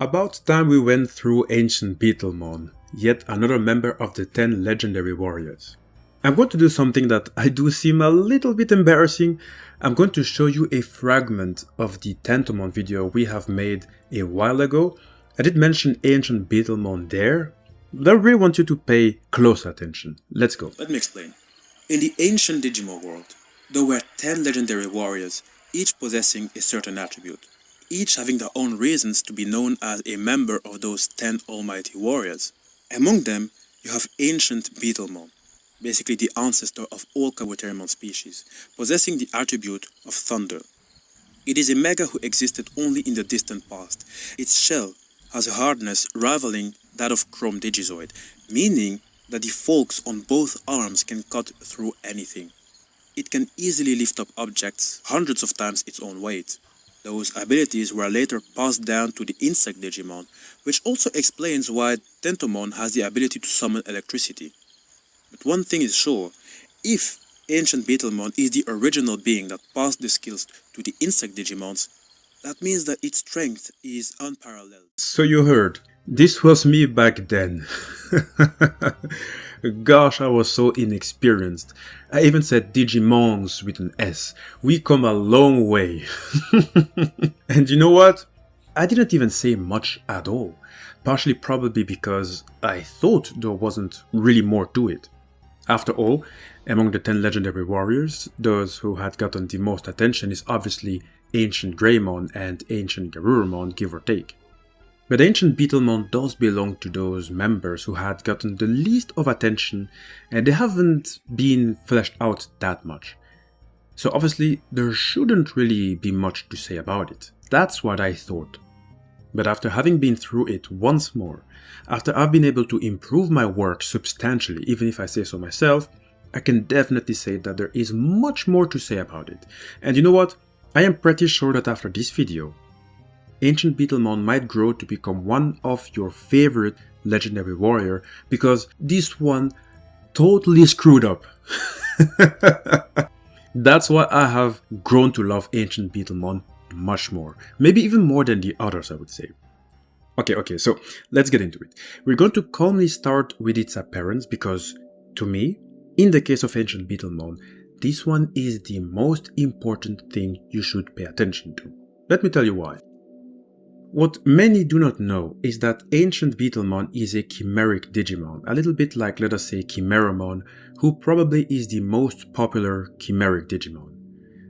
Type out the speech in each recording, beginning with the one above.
About time we went through AncientBeetlemon, yet another member of the 10 legendary warriors. I'm going to do something that I do seem a little bit embarrassing. I'm going to show you a fragment of the Tentomon video we have made a while ago. I did mention AncientBeetlemon there, but I really want you to pay close attention. Let's go. Let me explain. In the ancient Digimon world, there were 10 legendary warriors, each possessing a certain attribute, each having their own reasons to be known as a member of those 10 almighty warriors. Among them, you have AncientBeetlemon, basically the ancestor of all Kabuterimon-species, possessing the attribute of thunder. It is a mega who existed only in the distant past. Its shell has a hardness rivaling that of Chrome Digizoid, meaning that the forks on both arms can cut through anything. It can easily lift up objects hundreds of times its own weight. Those abilities were later passed down to the insect Digimon, which also explains why Tentomon has the ability to summon electricity. But one thing is sure, if AncientBeetlemon is the original being that passed the skills to the insect Digimons, that means that its strength is unparalleled. So you heard, this was me back then. Gosh, I was so inexperienced. I even said Digimons with an S. We come a long way. And you know what? I didn't even say much at all. Partially probably because I thought there wasn't really more to it. After all, among the 10 legendary warriors, those who had gotten the most attention is obviously AncientGreymon and AncientGarurimon, give or take. But AncientBeetlemon does belong to those members who had gotten the least of attention, and they haven't been fleshed out that much. So obviously there shouldn't really be much to say about it. That's what I thought. But after having been through it once more, after I've been able to improve my work substantially, even if I say so myself, I can definitely say that there is much more to say about it. And you know what? I am pretty sure that after this video, AncientBeetlemon might grow to become one of your favorite legendary warrior, because this one totally screwed up. That's why I have grown to love AncientBeetlemon much more. Maybe even more than the others, I would say. Okay, so let's get into it. We're going to calmly start with its appearance because, to me, in the case of AncientBeetlemon, this one is the most important thing you should pay attention to. Let me tell you why. What many do not know is that AncientBeetlemon is a chimeric Digimon, a little bit like, let us say, Chimerimon, who probably is the most popular chimeric Digimon.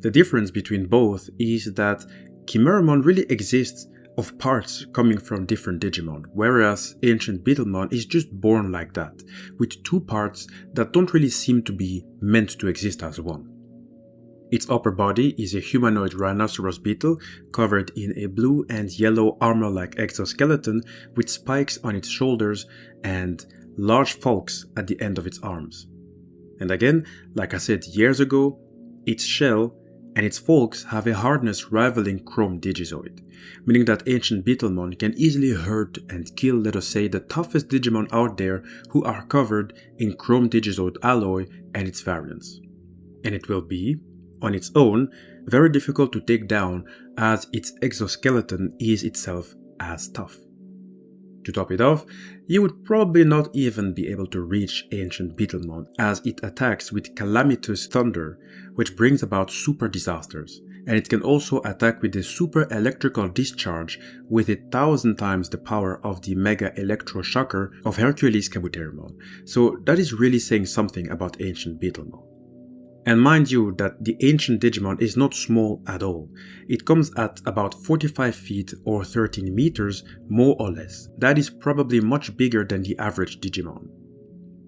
The difference between both is that Chimerimon really exists of parts coming from different Digimon, whereas AncientBeetlemon is just born like that, with two parts that don't really seem to be meant to exist as one. Its upper body is a humanoid rhinoceros beetle covered in a blue and yellow armor-like exoskeleton with spikes on its shoulders and large forks at the end of its arms. And again, like I said years ago, its shell and its forks have a hardness rivaling Chrome Digizoid, meaning that AncientBeetlemon can easily hurt and kill, let us say, the toughest Digimon out there who are covered in Chrome Digizoid alloy and its variants. And it will be, on its own, very difficult to take down as its exoskeleton is itself as tough. To top it off, you would probably not even be able to reach AncientBeetlemon as it attacks with calamitous thunder, which brings about super disasters, and it can also attack with a super electrical discharge with 1,000 times the power of the Mega Electroshocker of Hercules Kabuterimon, so that is really saying something about AncientBeetlemon. And mind you that the ancient Digimon is not small at all. It comes at about 45 feet or 13 meters more or less. That is probably much bigger than the average Digimon.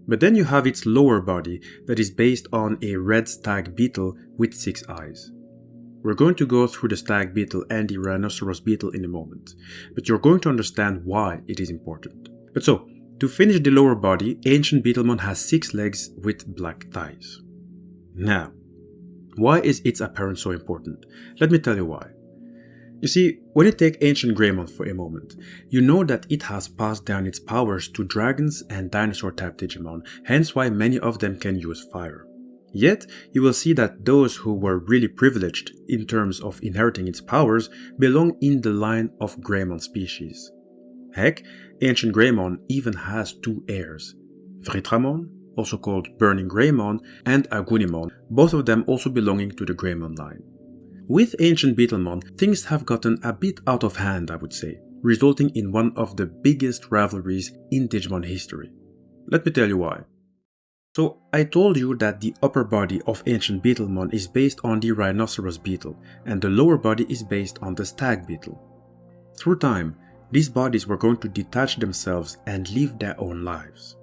But then you have its lower body that is based on a red stag beetle with 6 eyes. We're going to go through the stag beetle and the rhinoceros beetle in a moment, but you're going to understand why it is important. But so, to finish the lower body, AncientBeetlemon has 6 legs with black thighs. Now, why is its appearance so important? Let me tell you why. You see, when you take AncientGreymon for a moment, you know that it has passed down its powers to dragons and dinosaur-type Digimon, hence why many of them can use fire. Yet, you will see that those who were really privileged in terms of inheriting its powers belong in the line of Greymon species. Heck, Ancient Greymon even has two heirs, Vritramon, also called Burning Greymon, and Agunimon, both of them also belonging to the Greymon line. With Ancient Beetlemon, things have gotten a bit out of hand, I would say, resulting in one of the biggest rivalries in Digimon history. Let me tell you why. So, I told you that the upper body of Ancient Beetlemon is based on the rhinoceros beetle, and the lower body is based on the stag beetle. Through time, these bodies were going to detach themselves and live their own lives.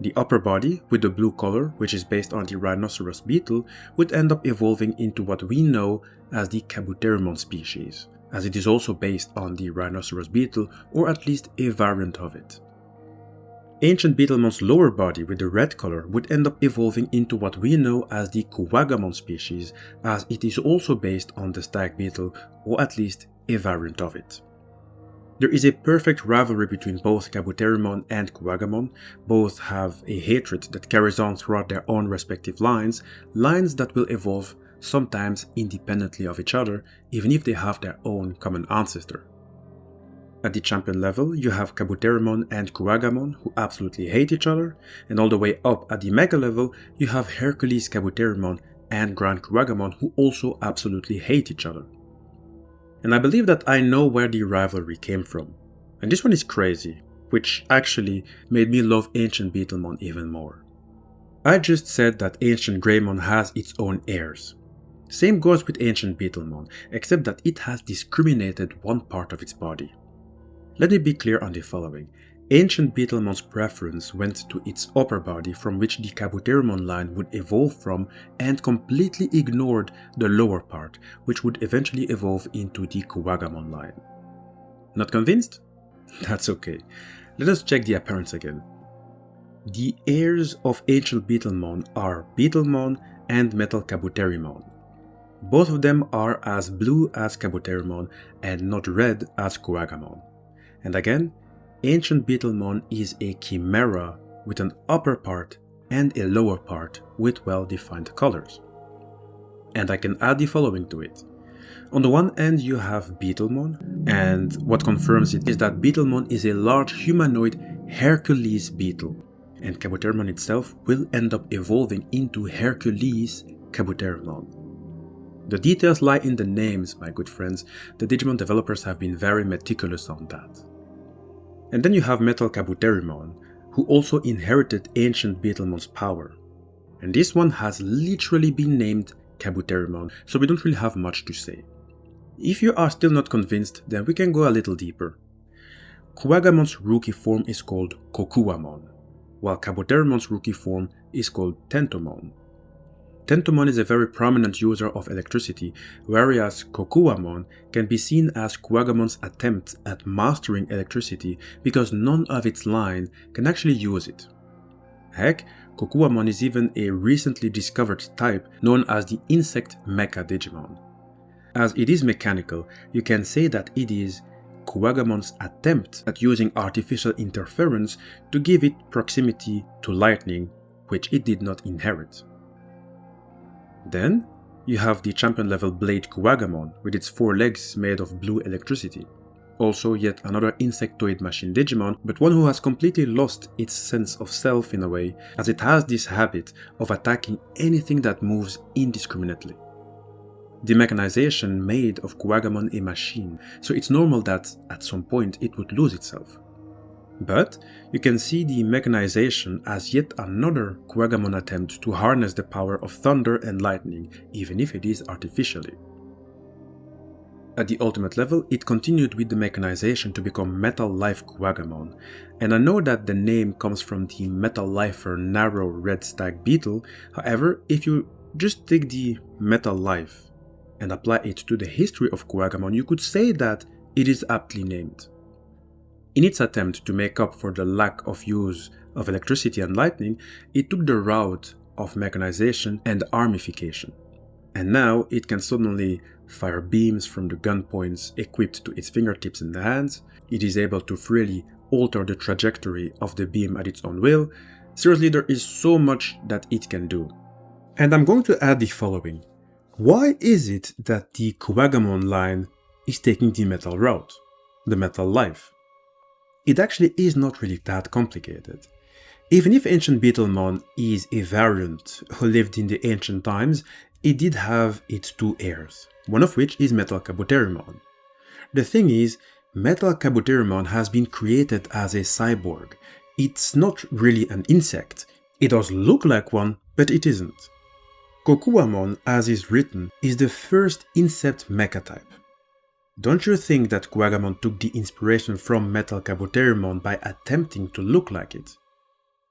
The upper body, with the blue color, which is based on the rhinoceros beetle, would end up evolving into what we know as the Kabuterimon-Species, as it is also based on the rhinoceros beetle, or at least a variant of it. Ancient Beetlemon's lower body with the red color would end up evolving into what we know as the Kuwagamon-Species, as it is also based on the stag beetle, or at least a variant of it. There is a perfect rivalry between both Kabuterimon and Kuwagamon. Both have a hatred that carries on throughout their own respective lines that will evolve sometimes independently of each other, even if they have their own common ancestor. At the champion level, you have Kabuterimon and Kuwagamon, who absolutely hate each other, and all the way up at the mega level, you have Hercules Kabuterimon and Grand Kuwagamon, who also absolutely hate each other. And I believe that I know where the rivalry came from. And this one is crazy, which actually made me love Ancient Beetlemon even more. I just said that Ancient Greymon has its own heirs. Same goes with Ancient Beetlemon, except that it has discriminated one part of its body. Let me be clear on the following. Ancient Beetlemon's preference went to its upper body, from which the Kabuterimon line would evolve from, and completely ignored the lower part, which would eventually evolve into the Kuwagamon line. Not convinced? That's okay. Let us check the appearance again. The heirs of Ancient Beetlemon are Beetlemon and Metal Kabuterimon. Both of them are as blue as Kabuterimon and not red as Kuwagamon. And again, Ancient Beetlemon is a chimera with an upper part and a lower part with well-defined colors. And I can add the following to it. On the one end you have Beetlemon, and what confirms it is that Beetlemon is a large humanoid Hercules beetle, and Kabuterimon itself will end up evolving into Hercules Kabuterimon. The details lie in the names, my good friends. The Digimon developers have been very meticulous on that. And then you have Metal Kabuterimon, who also inherited Ancient Beetlemon's power. And this one has literally been named Kabuterimon, so we don't really have much to say. If you are still not convinced, then we can go a little deeper. Kuwagamon's rookie form is called Kokuwamon, while Kabuterimon's rookie form is called Tentomon. Tentomon is a very prominent user of electricity, whereas Kokuwamon can be seen as Kuwagamon's attempt at mastering electricity because none of its line can actually use it. Heck, Kokuwamon is even a recently discovered type known as the Insect Mecha Digimon. As it is mechanical, you can say that it is Kuwagamon's attempt at using artificial interference to give it proximity to lightning, which it did not inherit. Then, you have the champion level Blade Kuwagamon with its 4 legs made of blue electricity. Also yet another insectoid machine Digimon, but one who has completely lost its sense of self in a way, as it has this habit of attacking anything that moves indiscriminately. The mechanization made of Kuwagamon a machine, so it's normal that at some point it would lose itself. But you can see the mechanization as yet another Kuwagamon attempt to harness the power of thunder and lightning, even if it is artificially. At the ultimate level, it continued with the mechanization to become Metal Life Kuwagamon, and I know that the name comes from the Metal Lifer narrow red stag beetle. However, if you just take the Metal Life and apply it to the history of Kuwagamon, you could say that it is aptly named. In its attempt to make up for the lack of use of electricity and lightning, it took the route of mechanization and armification. And now it can suddenly fire beams from the gun points equipped to its fingertips and the hands. It is able to freely alter the trajectory of the beam at its own will. Seriously, there is so much that it can do. And I'm going to add the following. Why is it that the Kuwagamon line is taking the metal route, the Metal Life? it actually is not really that complicated. Even if Ancient Beetlemon is a variant who lived in the ancient times, it did have its two heirs, one of which is Metal Kabuterimon. The thing is, Metal Kabuterimon has been created as a cyborg. It's not really an insect. It does look like one, but it isn't. Kuwagamon, as is written, is the first insect mecha type. Don't you think that Kuwagamon took the inspiration from Metal Kabuterimon by attempting to look like it?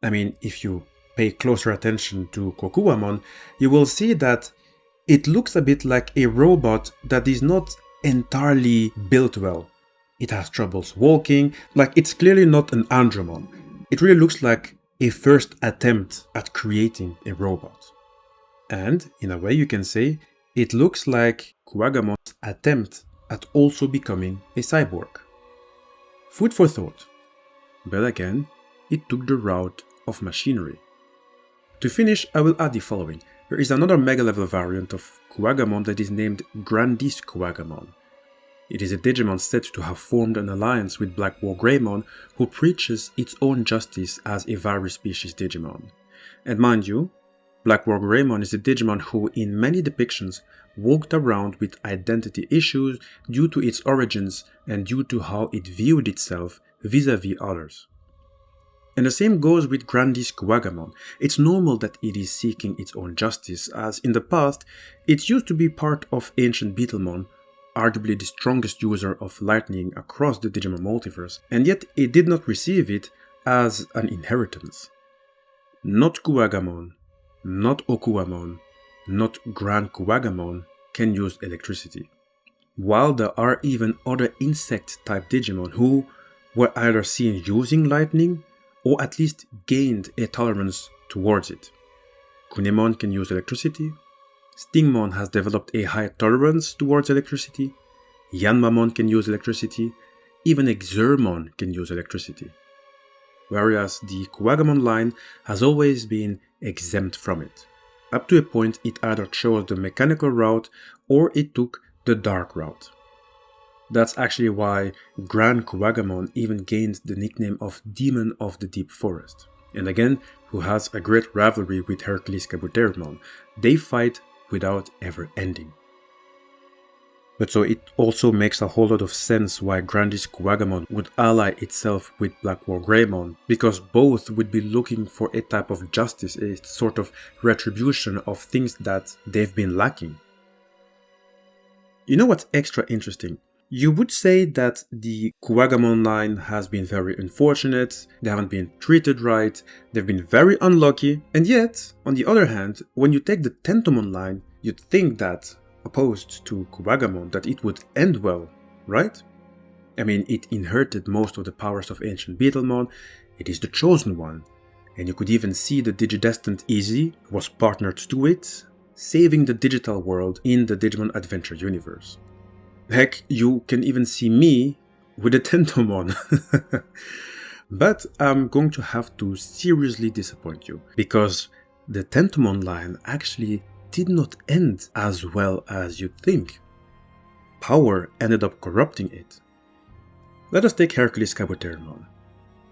I mean, if you pay closer attention to Kuwagamon, you will see that it looks a bit like a robot that is not entirely built well. It has troubles walking, like it's clearly not an Andromon. It really looks like a first attempt at creating a robot. And, in a way you can say, it looks like Kuwagamon's attempt at also becoming a cyborg. Food for thought. But again, it took the route of machinery. To finish, I will add the following. There is another mega level variant of Kuwagamon that is named grandiskuwagamon. It is a Digimon said to have formed an alliance with blackwargreymon, who preaches its own justice as a various species Digimon. And mind you, blackwargreymon is a Digimon who, in many depictions, walked around with identity issues due to its origins and due to how it viewed itself vis-à-vis others. And the same goes with grandiskuwagamon. It's normal that it is seeking its own justice, as in the past, it used to be part of AncientBeetlemon, arguably the strongest user of lightning across the Digimon multiverse, and yet it did not receive it as an inheritance. Not Kuwagamon, not Okuwamon, not Grand Kuwagamon can use electricity. While there are even other insect-type Digimon who were either seen using lightning or at least gained a tolerance towards it. Kunemon can use electricity, Stingmon has developed a high tolerance towards electricity, Yanmamon can use electricity, even Exermon can use electricity. Whereas the Kuwagamon line has always been exempt from it. Up to a point it either chose the mechanical route or it took the dark route. That's actually why Grand Kuwagamon even gained the nickname of Demon of the Deep Forest. And again, who has a great rivalry with Hercules Kabuterimon. They fight without ever ending. But so it also makes a whole lot of sense why grandiskuwagamon would ally itself with blackwargreymon, because both would be looking for a type of justice, a sort of retribution of things that they've been lacking. You know what's extra interesting? You would say that the Kuwagamon line has been very unfortunate, they haven't been treated right, they've been very unlucky, and yet, on the other hand, when you take the Tentomon line, you'd think that, opposed to Kuwagamon, that it would end well, right? I mean, it inherited most of the powers of Ancient Beetlemon, it is the chosen one, and you could even see the Digidestined Izzy was partnered to it, saving the digital world in the Digimon Adventure universe. Heck, you can even see me with a Tentomon. But I'm going to have to seriously disappoint you, because the Tentomon line actually did not end as well as you'd think. Power ended up corrupting it. Let us take Hercules Kabuterimon.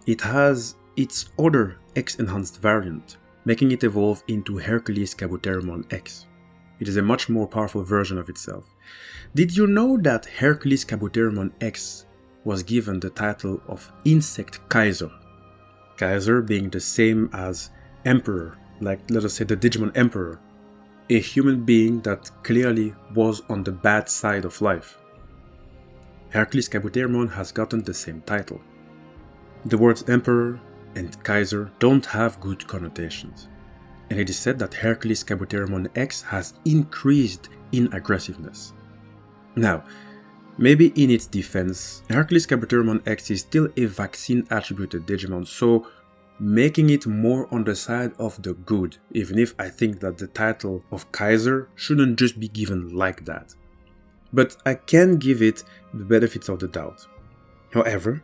It has its other X-enhanced variant, making it evolve into Hercules Kabuterimon X. It is a much more powerful version of itself. Did you know that Hercules Kabuterimon X was given the title of Insect Kaiser? Kaiser being the same as Emperor, like let us say the Digimon Emperor, a human being that clearly was on the bad side of life. Hercules Kabuterimon has gotten the same title. The words Emperor and Kaiser don't have good connotations, and it is said that Hercules Kabuterimon X has increased in aggressiveness. Now, maybe in its defense, Hercules Kabuterimon X is still a vaccine-attributed Digimon, so making it more on the side of the good, even if I think that the title of Kaiser shouldn't just be given like that. But I can give it the benefits of the doubt. However,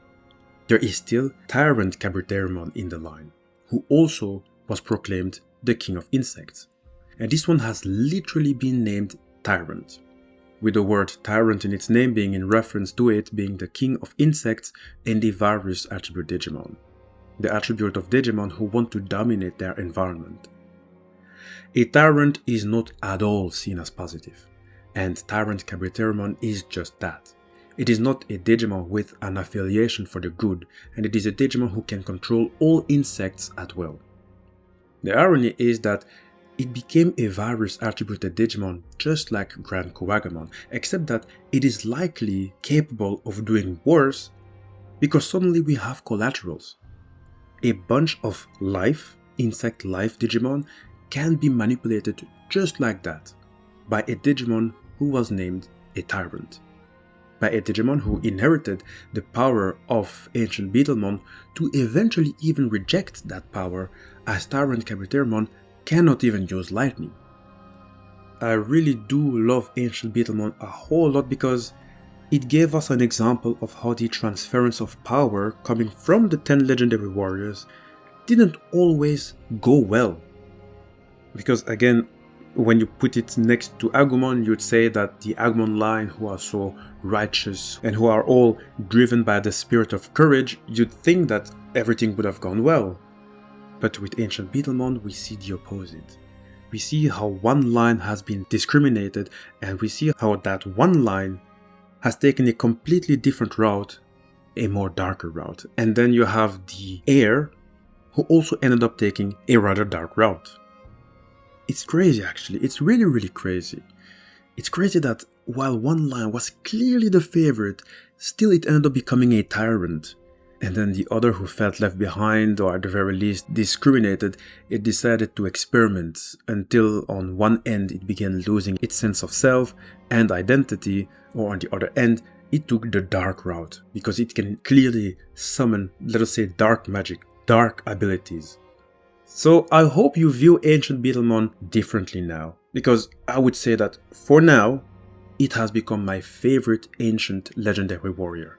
there is still Tyrant Kabuterimon in the line, who also was proclaimed the King of Insects. And this one has literally been named Tyrant. with the word tyrant in its name being in reference to it being the king of insects and the virus attribute Digimon, the attribute of Digimon who want to dominate their environment. A tyrant is not at all seen as positive, and Tyrant Kabuterimon is just that. It is not a Digimon with an affiliation for the good, and it is a Digimon who can control all insects at will. The irony is that it became a virus attributed Digimon just like Grand Kuwagamon, except that it is likely capable of doing worse because suddenly we have collaterals. A bunch of insect life Digimon can be manipulated just like that by a Digimon who was named a Tyrant. By a Digimon who inherited the power of AncientBeetlemon to eventually even reject that power, as Tyrant Kabuterimon cannot even use lightning. I really do love AncientBeetlemon a whole lot because it gave us an example of how the transference of power coming from the 10 legendary warriors didn't always go well. Because again, when you put it next to Agumon, you'd say that the Agumon line, who are so righteous and who are all driven by the spirit of courage, you'd think that everything would have gone well. But with AncientBeetlemon, we see the opposite. We see how one line has been discriminated, and we see how that one line has taken a completely different route, a more darker route. And then you have the heir, who also ended up taking a rather dark route. It's crazy actually, it's really crazy. It's crazy that while one line was clearly the favorite, still it ended up becoming a tyrant. And then the other who felt left behind, or at the very least discriminated, it decided to experiment until on one end it began losing its sense of self and identity, or on the other end it took the dark route, because it can clearly summon, let us say, dark magic, dark abilities. So I hope you view AncientBeetlemon differently now, because I would say that for now, it has become my favorite ancient legendary warrior.